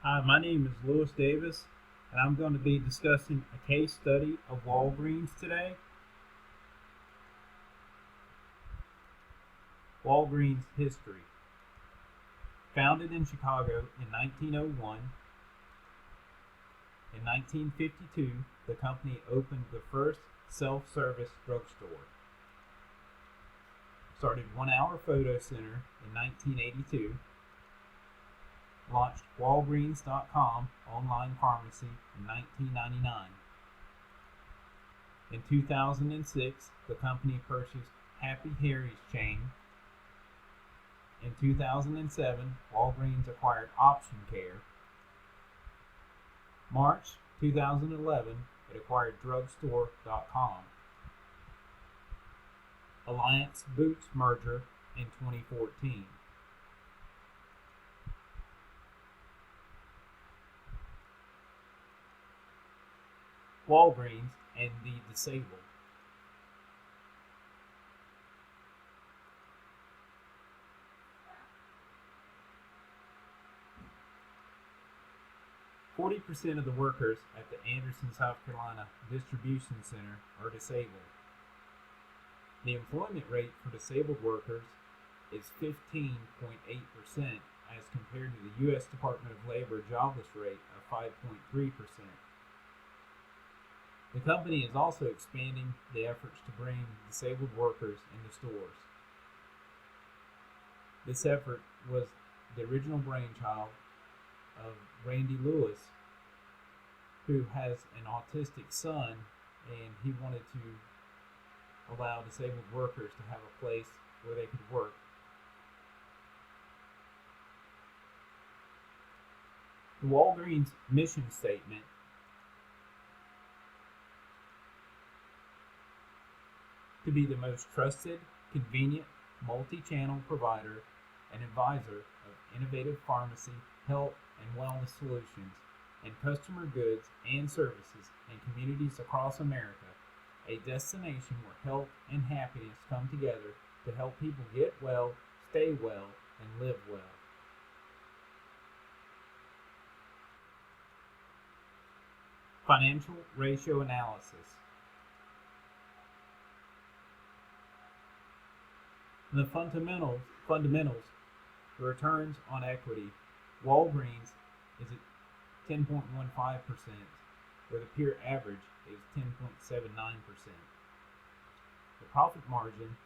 Hi, my name is Lewis Davis, and I'm going to be discussing a case study of Walgreens today. Walgreens history. Founded in Chicago in 1901, in 1952, the company opened the first self-service drugstore. Started 1 Hour Photo Center in 1982. Launched Walgreens.com online pharmacy in 1999. In 2006, the company purchased Happy Harry's chain. In 2007, Walgreens acquired Option Care. March 2011, it acquired Drugstore.com. Alliance Boots merger in 2014. Walgreens and the disabled. %40 of the workers at the Anderson, South Carolina distribution center are disabled. The employment rate for disabled workers is 15.8% as compared to the U.S. Department of Labor jobless rate of 5.3%. The company is also expanding the efforts to bring disabled workers into stores. This effort was the original brainchild of Randy Lewis, who has an autistic son, and he wanted to allow disabled workers to have a place where they could work. The Walgreens mission statement to be the most trusted, convenient, multi-channel provider and advisor of innovative pharmacy, health, and wellness solutions, and customer goods and services in communities across America, a destination where health and happiness come together to help people get well, stay well, and live well. Financial ratio analysis. The fundamentals, the returns on equity, Walgreens is at 10.15%, where the peer average is 10.79%. The profit margin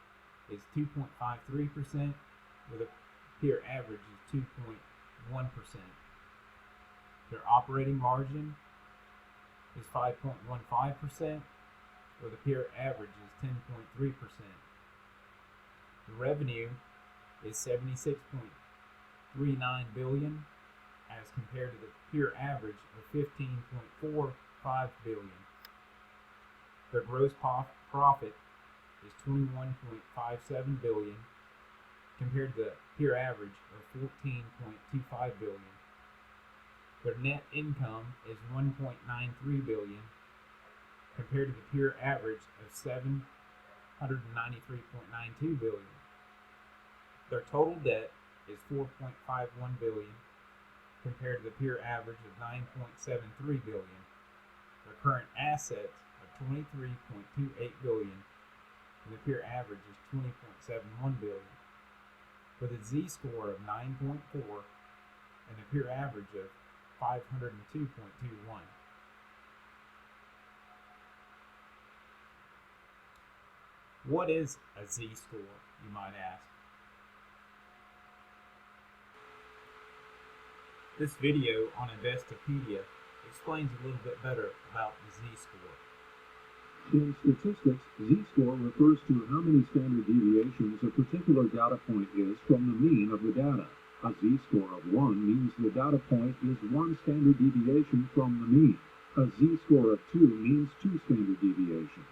is 2.53%, where the peer average is 2.1%. Their operating margin is 5.15%, where the peer average is 10.3%. The revenue is $76.39 billion as compared to the peer average of $15.45 billion. Their gross profit is $21.57 billion compared to the peer average of $14.25 billion. Their net income is $1.93 billion compared to the peer average of $793.92 billion. Their total debt is $4.51 billion compared to the peer average of $9.73 billion. Their current assets of 23.28 billion, and the peer average is 20.71 billion, with a z-score of 9.4 and a peer average of 502.21. What is a z-score, you might ask? This video on Investopedia explains a little bit better about the z-score. In statistics, z-score refers to how many standard deviations a particular data point is from the mean of the data. A z-score of 1 means the data point is 1 standard deviation from the mean. A z-score of 2 means 2 standard deviations.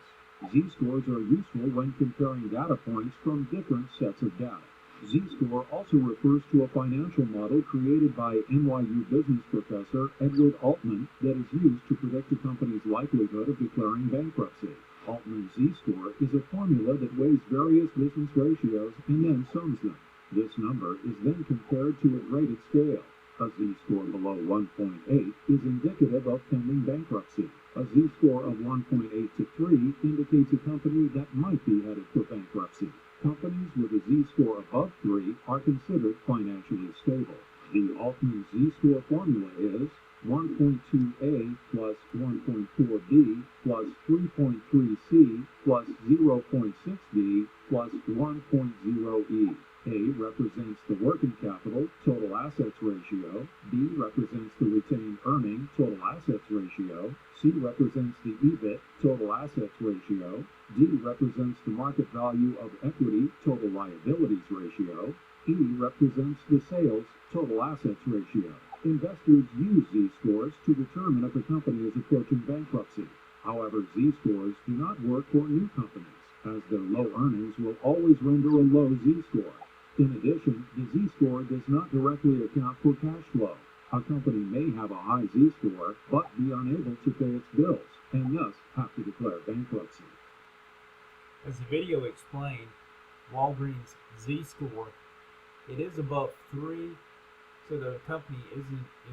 Z-scores are useful when comparing data points from different sets of data. Z-score also refers to a financial model created by NYU business professor Edward Altman that is used to predict a company's likelihood of declaring bankruptcy. Altman's Z-score is a formula that weighs various business ratios and then sums them. This number is then compared to a graded scale. A z-score below 1.8 is indicative of pending bankruptcy. A z-score of 1.8 to 3 indicates a company that might be headed for bankruptcy. Companies with a z-score above 3 are considered financially stable. The Altman z-score formula is 1.2a plus 1.4b plus 3.3c plus 0.6b plus 1.0e. A represents the working capital total assets ratio, B represents the retained earning total assets ratio, C represents the EBIT total assets ratio, D represents the market value of equity total liabilities ratio, E represents the sales total assets ratio. Investors use z-scores to determine if a company is approaching bankruptcy. However, z-scores do not work for new companies, as their low earnings will always render a low z-score. In addition, the z-score does not directly account for cash flow. A company may have a high z-score, but be unable to pay its bills, and thus have to declare bankruptcy. As the video explained, Walgreens' z-score, it is above 3, so the company is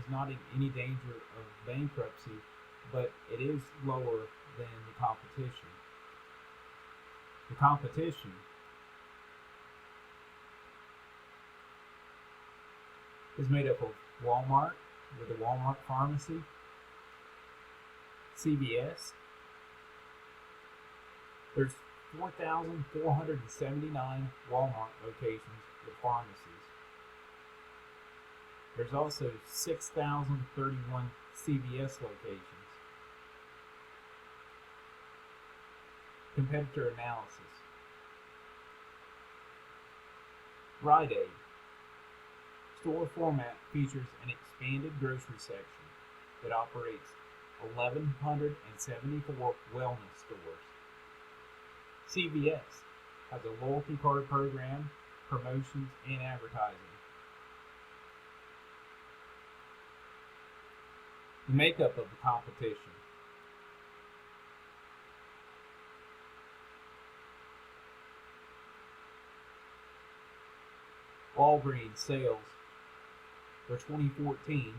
not in any danger of bankruptcy, but it is lower than the competition. The competition is made up of Walmart with the Walmart pharmacy, CVS. There's 4,479 Walmart locations with pharmacies. There's also 6,031 CVS locations. Competitor analysis. Rite Aid. Store format features an expanded grocery section that operates 1,174 wellness stores. CVS has a loyalty card program, promotions, and advertising. The makeup of the competition. Walgreens sales for 2014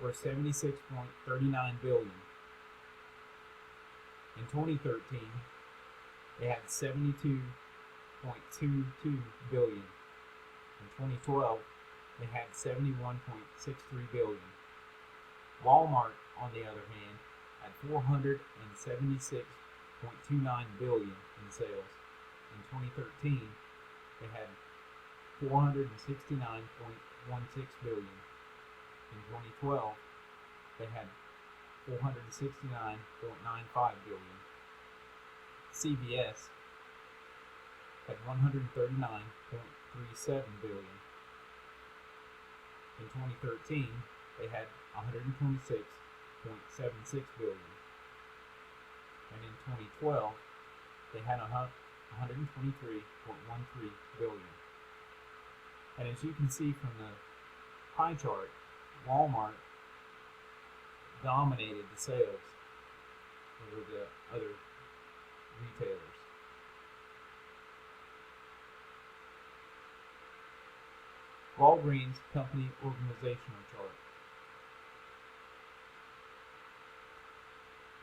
were $76.39 billion. In 2013, they had $72.22 billion. In 2012, they had $71.63 billion. Walmart, on the other hand, had $476.29 billion in sales. In 2013, they had $469.16 billion. In 2012, they had $469.95 billion. CVS had $139.37 billion. In 2013, they had $126.76 billion. And in 2012, they had $123.13 billion. And as you can see from the pie chart, Walmart dominated the sales over the other retailers. Walgreens company organizational chart.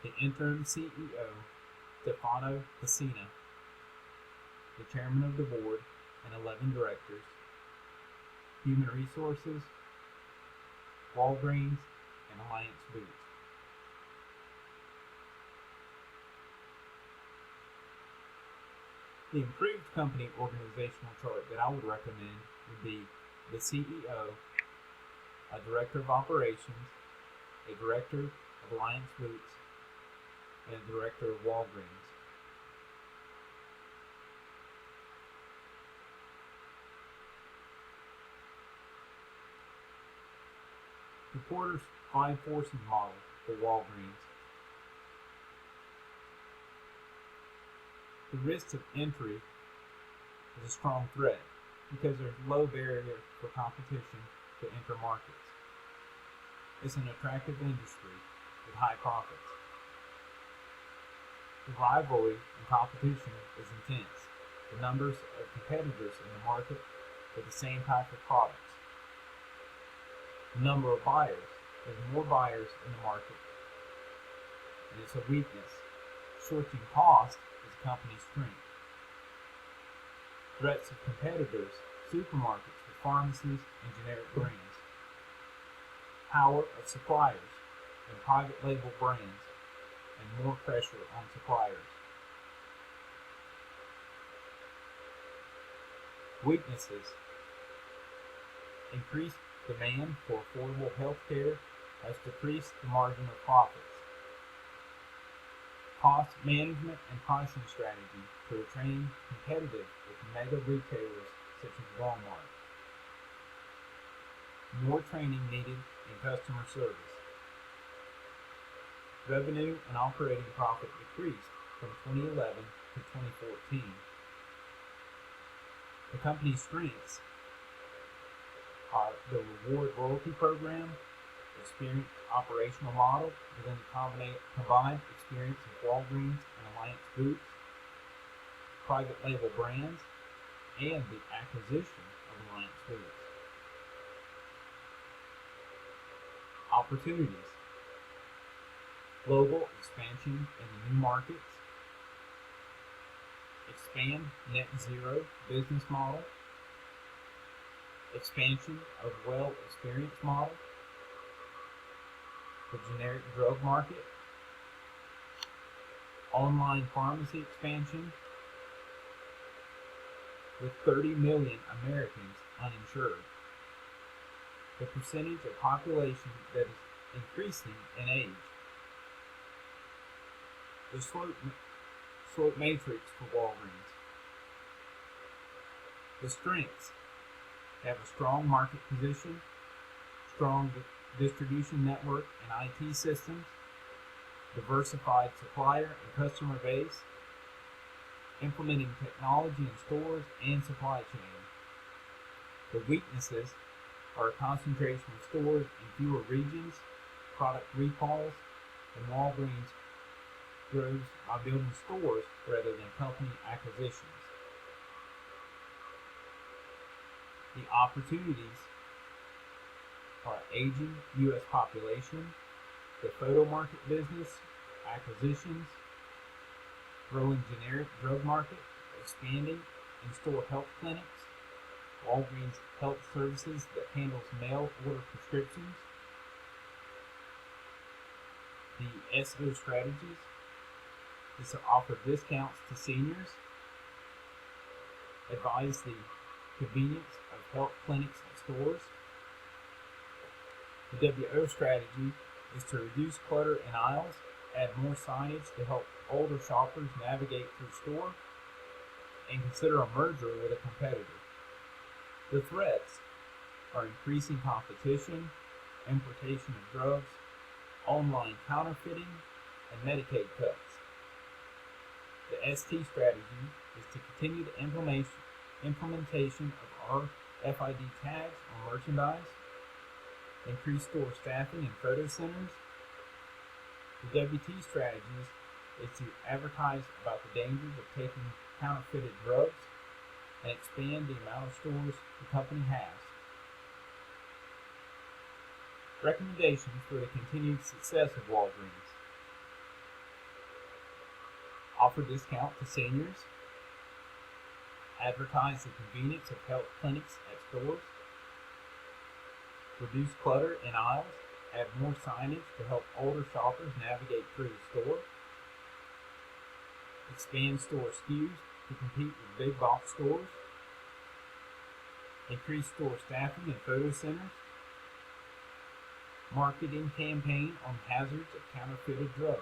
the interim CEO, Stefano Pessina, the chairman of the board, and 11 directors, Human Resources, Walgreens, and Alliance Boots. The improved company organizational chart that I would recommend would be the CEO, a director of operations, a director of Alliance Boots, and a director of Walgreens. The Porter's Five Forces model for Walgreens. The risk of entry is a strong threat because there's low barrier for competition to enter markets. It's an attractive industry with high profits. The rivalry and competition is intense. The numbers of competitors in the market with the same type of products. The number of buyers. There's more buyers in the market. And it's a weakness. Switching cost is a company's strength. Threats of competitors, supermarkets with pharmacies and generic brands. Power of suppliers and private label brands, and more pressure on suppliers. Weaknesses. Increased demand for affordable health care has decreased the margin of profits. Cost management and pricing strategy to remain competitive with mega retailers such as Walmart. More training needed in customer service. Revenue and operating profit decreased from 2011 to 2014. The company's strengths are the reward loyalty program, experienced operational model within the combined experience of Walgreens and Alliance Boots, private label brands, and the acquisition of Alliance Boots. Opportunities. Global expansion into new markets. Expand net zero business model. Expansion of well-experienced model. The generic drug market. Online pharmacy expansion with 30 million Americans uninsured. The percentage of population that is increasing in age. The slope matrix for Walgreens. The strengths. Have a strong market position, strong distribution network and IT systems, diversified supplier and customer base, implementing technology in stores and supply chain. The weaknesses are a concentration of stores in fewer regions, product recalls, and Walgreens grows by building stores rather than company acquisitions. The opportunities are aging U.S. population, the photo market business, acquisitions, growing generic drug market, expanding in-store health clinics, Walgreens Health Services that handles mail order prescriptions, the SO strategies is to offer discounts to seniors, advise the convenience of health clinics and stores. The WO strategy is to reduce clutter in aisles, add more signage to help older shoppers navigate through store, and consider a merger with a competitor. The threats are increasing competition, importation of drugs, online counterfeiting, and Medicaid cuts. The ST strategy is to continue the implementation of RFID tags on merchandise, increase store staffing in photo centers. The WT strategies is to advertise about the dangers of taking counterfeited drugs and expand the amount of stores the company has. Recommendations for the continued success of Walgreens. Offer discount to seniors. Advertise the convenience of health clinics at stores. Reduce clutter in aisles. Add more signage to help older shoppers navigate through the store. Expand store SKUs to compete with big box stores. Increase store staffing in photo centers. Marketing campaign on hazards of counterfeited drugs.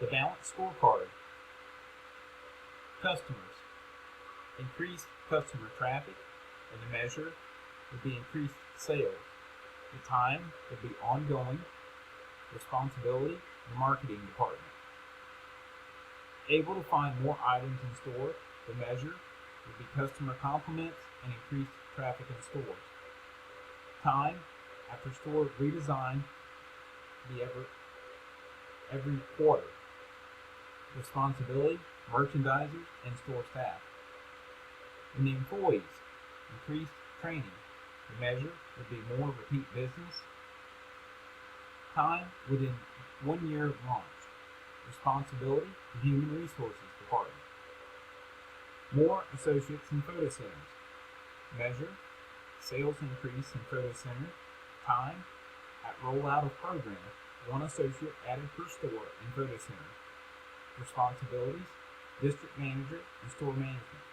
The balanced scorecard. Customers. Increased customer traffic, and the measure would be increased sales. The time would be ongoing. Responsibility, the marketing department. Able to find more items in store, the measure would be customer compliments and increased traffic in stores. Time after store redesign be every quarter. Responsibility, merchandisers and store staff. And the employees, increased training. The measure would be more repeat business. Time within 1 year of launch. Responsibility, the human resources department. More associates in photo centers. Measure, sales increase in photo center. Time, at rollout of program, 1 associate added per store in photo center. Responsibilities, district manager and store management.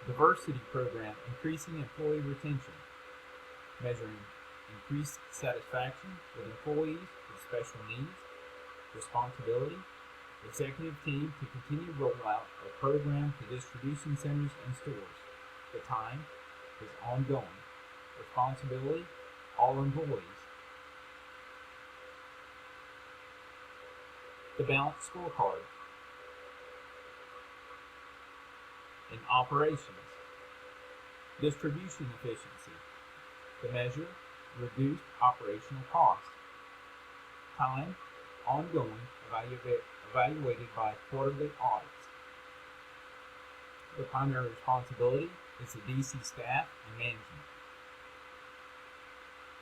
Diversity program, increasing employee retention. Measuring increased satisfaction with employees with special needs. Responsibility, executive team to continue rollout of program to distribution centers and stores. The time is ongoing. Responsibility, all employees. The balanced scorecard. In operations, distribution efficiency. The measure, reduced operational costs. Time, ongoing, evaluated by quarterly audits. The primary responsibility is the DC staff and management.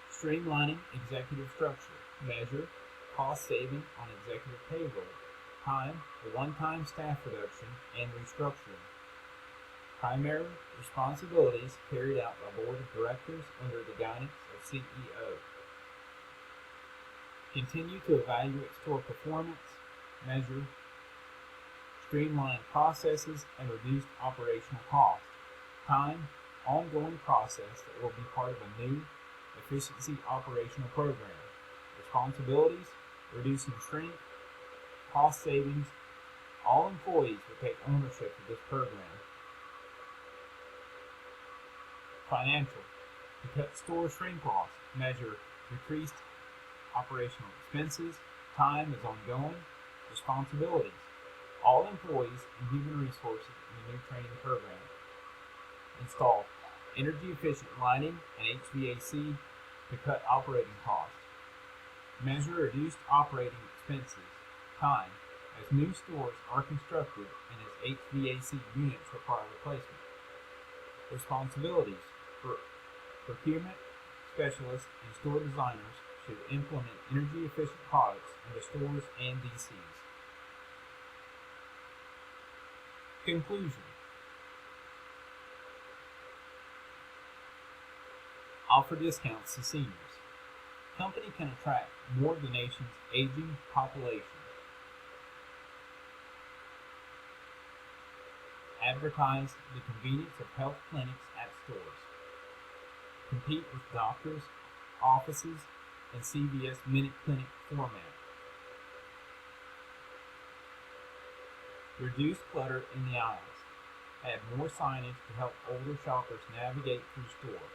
Streamlining executive structure. Measure, cost saving on executive payroll. Time, the one-time staff reduction and restructuring. Primary responsibilities carried out by Board of Directors under the guidance of CEO. Continue to evaluate store performance, measure, streamline processes, and reduce operational costs. Time, ongoing process that will be part of a new efficiency operational program. Responsibilities, reducing shrink, cost savings. All employees will take ownership of this program. Financial, to cut store shrink loss, measure decreased operational expenses. Time is ongoing. Responsibilities, all employees and human resources in the new training program. Install energy efficient lighting and HVAC to cut operating costs. Measure reduced operating expenses. Time, as new stores are constructed and as HVAC units require replacement. Responsibilities, for procurement specialists and store designers should implement energy efficient products in the stores and DCs. Conclusion. Offer discounts to seniors. Company can attract more of the nation's aging population. Advertise the convenience of health clinics at stores. Compete with doctors, offices, and CVS Minute Clinic format. Reduce clutter in the aisles. Add more signage to help older shoppers navigate through store.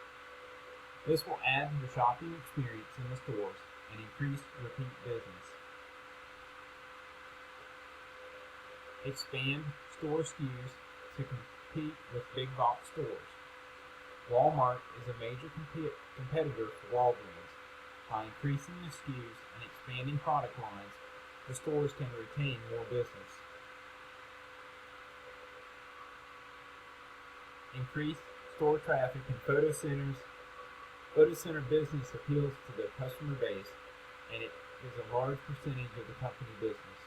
This will add to the shopping experience in the stores and increase repeat business. Expand store SKUs to compete with big box stores. Walmart is a major competitor for Walgreens. By increasing the SKUs and expanding product lines, the stores can retain more business. Increase store traffic in photo centers, Photo-center business appeals to their customer base, and it is a large percentage of the company business.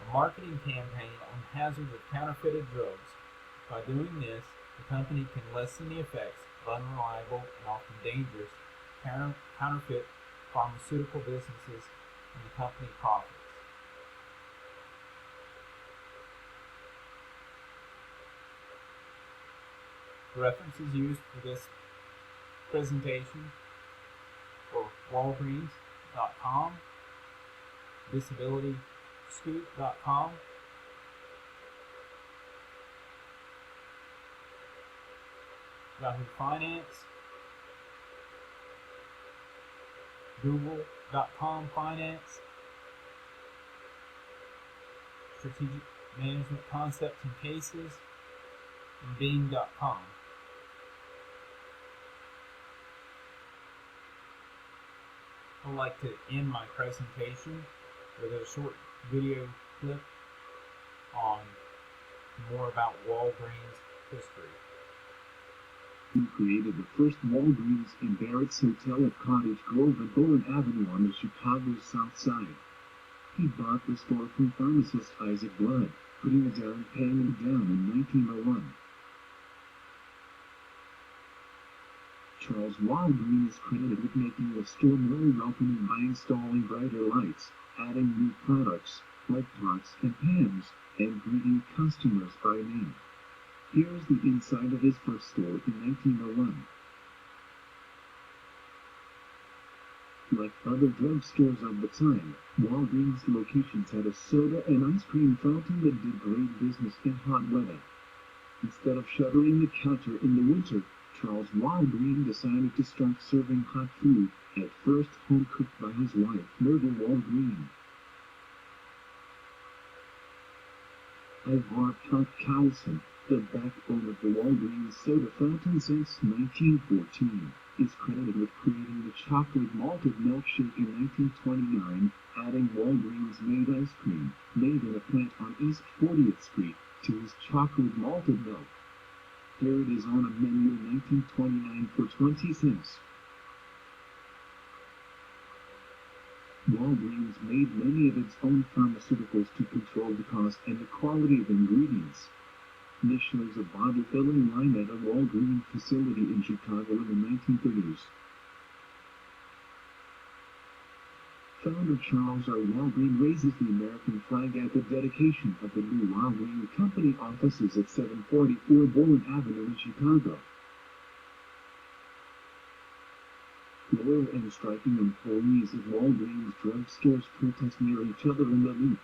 A marketing campaign on hazards of counterfeited drugs. By doing this, the company can lessen the effects of unreliable and often dangerous counterfeit pharmaceutical businesses and the company profits. The references used for this presentation for Walgreens.com, DisabilityScoop.com, Yahoo Finance, Google.com Finance, Strategic Management Concepts and Cases, and Bing.com. I'd like to end my presentation with a short video clip on more about Walgreens history. He created the first Walgreens in Barrett's Hotel at Cottage Grove and Bowen Avenue on the Chicago South Side. He bought the store from pharmacist Isaac Blood, putting a down payment down in 1901. Charles Walgreen is credited with making the store more welcoming by installing brighter lights, adding new products like pots and pans, and greeting customers by name. Here is the inside of his first store in 1901. Like other drugstores of the time, Walgreens locations had a soda and ice cream fountain that did great business in hot weather. Instead of shuttering the counter in the winter, Charles Walgreen decided to start serving hot food, at first home-cooked by his wife, Myrtle Walgreen. Ivor Puck Cowlson, the backbone of the Walgreens soda fountain since 1914, is credited with creating the chocolate malted milkshake in 1929, adding Walgreens-made ice cream, made in a plant on East 40th Street, to his chocolate malted milk. Here it is on a menu in 1929 for 20 cents. Walgreens made many of its own pharmaceuticals to control the cost and the quality of ingredients. This shows a bottle filling line at a Walgreens facility in Chicago in the 1930s. Founder Charles R. Walgreen raises the American flag at the dedication of the new Walgreen Company offices at 744 Bowen Avenue in Chicago. Loyal and striking employees of Walgreens drugstores protest near each other in the loop.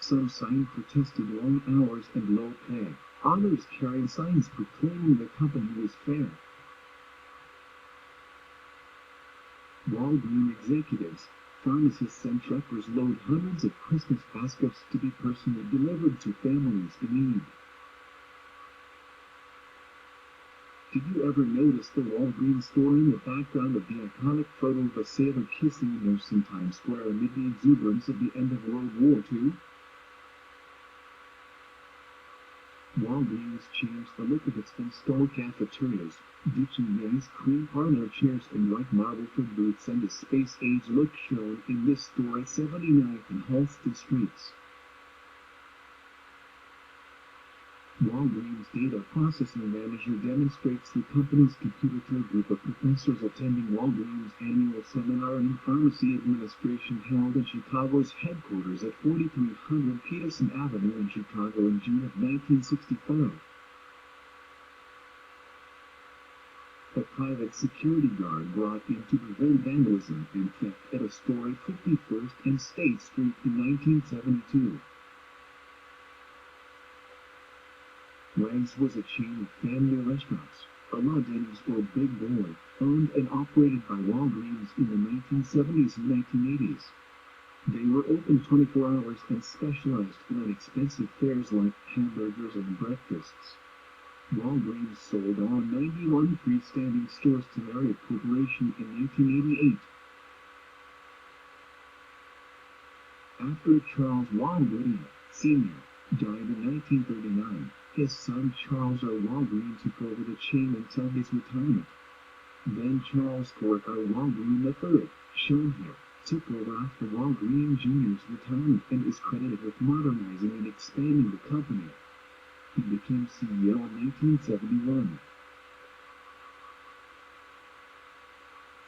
Some sign protested long hours and low pay. Others carried signs proclaiming the company was fair. Walgreens executives, pharmacists and truckers load hundreds of Christmas baskets to be personally delivered to families in need. Did you ever notice the Walgreens store in the background of the iconic photo of a sailor kissing a nurse in Times Square amid the exuberance of the end of World War II? Walgreens changed the look of its in-store cafeterias, ditching the ice cream parlor chairs and white marble for booths and the space-age look shown in this store at 79th and Halsted Streets. Walgreens Data Processing Manager demonstrates the company's computer to a group of professors attending Walgreens' annual seminar in pharmacy administration held in Chicago's headquarters at 4300 Peterson Avenue in Chicago in June of 1965. A private security guard brought in to prevent vandalism and theft at a store at 51st and State Street in 1972. Weg's was a chain of family restaurants, a la Denny's or Big Boy, owned and operated by Walgreens in the 1970s and 1980s. They were open 24 hours and specialized in inexpensive fares like hamburgers and breakfasts. Walgreens sold all 91 freestanding stores to Marriott Corporation in 1988. After Charles Walgreen, Sr. died in 1939, His son Charles R. Walgreen took over the chain until his retirement. Then Charles Court R. Walgreen III, shown here, took over after Walgreen Jr.'s retirement and is credited with modernizing and expanding the company. He became CEO in 1971.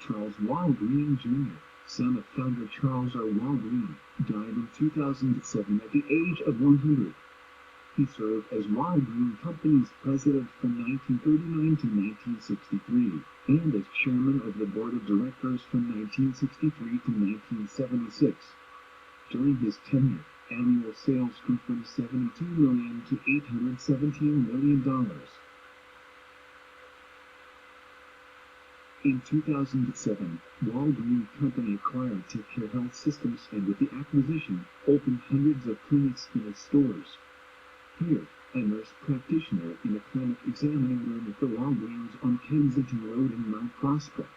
Charles Walgreen Jr., son of founder Charles R. Walgreen, died in 2007 at the age of 100. He served as Walgreen Company's president from 1939 to 1963, and as chairman of the board of directors from 1963 to 1976. During his tenure, annual sales grew from $72 million to $817 million. In 2007, Walgreens Company acquired Take Care Health Systems and with the acquisition, opened hundreds of clinics in its stores. Here, a nurse practitioner in a clinic examining room for Walgreens on Kensington Road in Mount Prospect.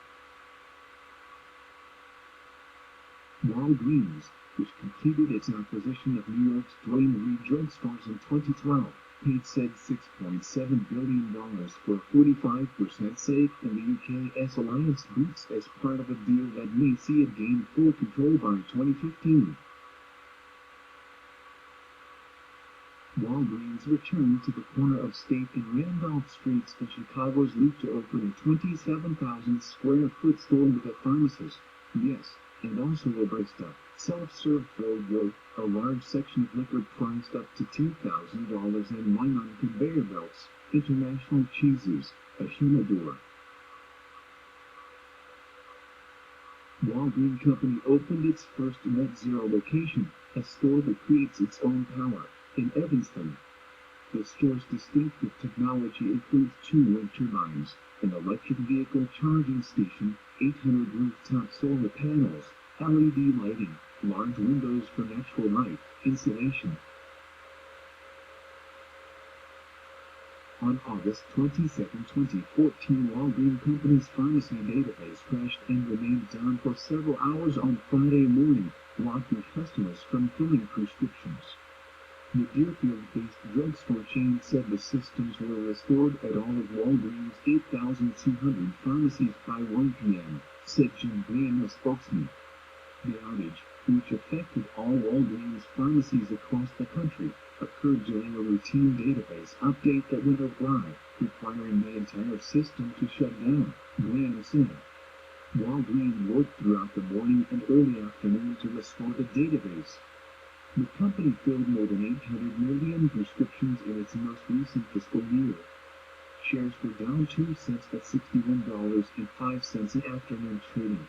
Walgreens, which completed its acquisition of New York's Duane Reade drugstores in 2012, paid said $6.7 billion for a 45% stake in the UK's Alliance Boots as part of a deal that may see it gain full control by 2015. Walgreens returned to the corner of State and Randolph Streets in Chicago's loop to open a 27,000 square foot store with a pharmacist, yes, and also a barista, self-serve filled with a large section of liquor priced up to $2,000 and wine on conveyor belts, international cheeses, a humidor. Walgreens Company opened its first net zero location, a store that creates its own power, in Evanston. The store's distinctive technology includes 2 wind turbines, an electric vehicle charging station, 800 rooftop solar panels, LED lighting, large windows for natural light, insulation. On August 22, 2014, Walgreens Company's pharmacy database crashed and remained down for several hours on Friday morning, blocking customers from filling prescriptions. The Deerfield-based drugstore chain said the systems were restored at all of Walgreens' 8,200 pharmacies by 1 p.m., said Jim Blaine, a spokesman. The outage, which affected all Walgreens pharmacies across the country, occurred during a routine database update that went live, requiring the entire system to shut down, Blaine said. Walgreens worked throughout the morning and early afternoon to restore the database. The company filled more than 800 million prescriptions in its most recent fiscal year. Shares were down 2 cents at $61.05 in afternoon trading.